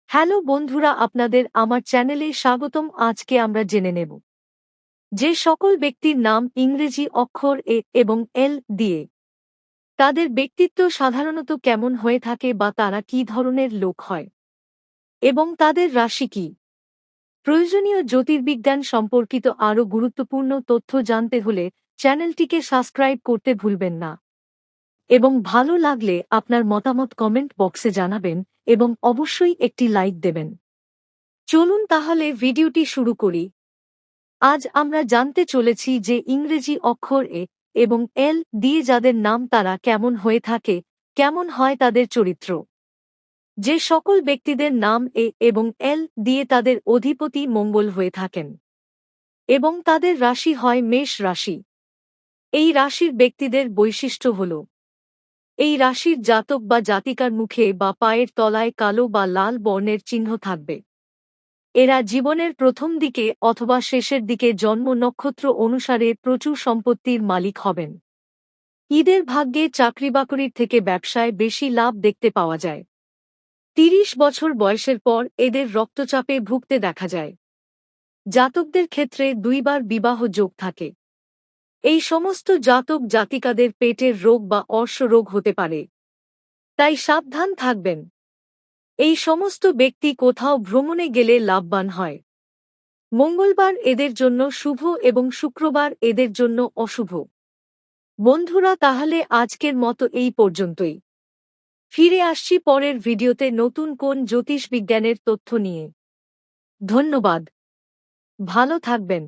Hello বন্ধুরা, আপনাদের আমার চ্যানেলে স্বাগতম। আজকে আমরা জেনে নেব যে সকল ব্যক্তির নাম ইংরেজি অক্ষর এ এবং এল দিয়ে, তাদের ব্যক্তিত্ব সাধারণত কেমন হয়ে থাকে বা তারা কী ধরনের লোক হয় এবং তাদের রাশি কী। প্রয়োজনীয় জ্যোতির্বিজ্ঞান সম্পর্কিত আরও গুরুত্বপূর্ণ তথ্য জানতে হলে চ্যানেলটিকে সাবস্ক্রাইব করতে ভুলবেন না এবং ভালো লাগলে আপনার মতামত কমেন্ট বক্সে জানাবেন এবং অবশ্যই একটি লাইক দেবেন। চলুন তাহলে ভিডিওটি শুরু করি। আজ আমরা জানতে চলেছি যে ইংরেজি অক্ষর এ এবং এল দিয়ে যাদের নাম তারা কেমন হয়ে থাকে, কেমন হয় তাদের চরিত্র। যে সকল ব্যক্তিদের নাম এ এবং এল দিয়ে, তাদের অধিপতি মঙ্গল হয়ে থাকেন এবং তাদের রাশি হয় মেষ রাশি। এই রাশির ব্যক্তিদের বৈশিষ্ট্য হল, এই রাশির জাতক বা জাতিকার মুখে বা পায়ের তলায় কালো বা লাল বর্ণের চিহ্ন থাকবে। এরা জীবনের প্রথম দিকে অথবা শেষের দিকে জন্ম নক্ষত্র অনুসারে প্রচুর সম্পত্তির মালিক হবেন। ঈদের ভাগ্যে চাকরি-বাকরির থেকে ব্যবসায় বেশি লাভ দেখতে পাওয়া যায়। ৩০ বছর বয়সের পর এদের রক্তচাপে ভুগতে দেখা যায়। জাতকদের ক্ষেত্রে ২ বার বিবাহ যোগ থাকে। এই সমস্ত জাতক জাতিকাদের পেটের রোগ বা অর্শরোগ হতে পারে, তাই সাবধান থাকবেন। এই সমস্ত ব্যক্তি কোথাও ভ্রমণে গেলে লাভবান হয়। মঙ্গলবার এদের জন্য শুভ এবং শুক্রবার এদের জন্য অশুভ। বন্ধুরা, তাহলে আজকের মতো এই পর্যন্তই। ফিরে আসছি পরের ভিডিওতে নতুন কোন জ্যোতিষবিজ্ঞানের তথ্য নিয়ে। ধন্যবাদ। ভালো থাকবেন।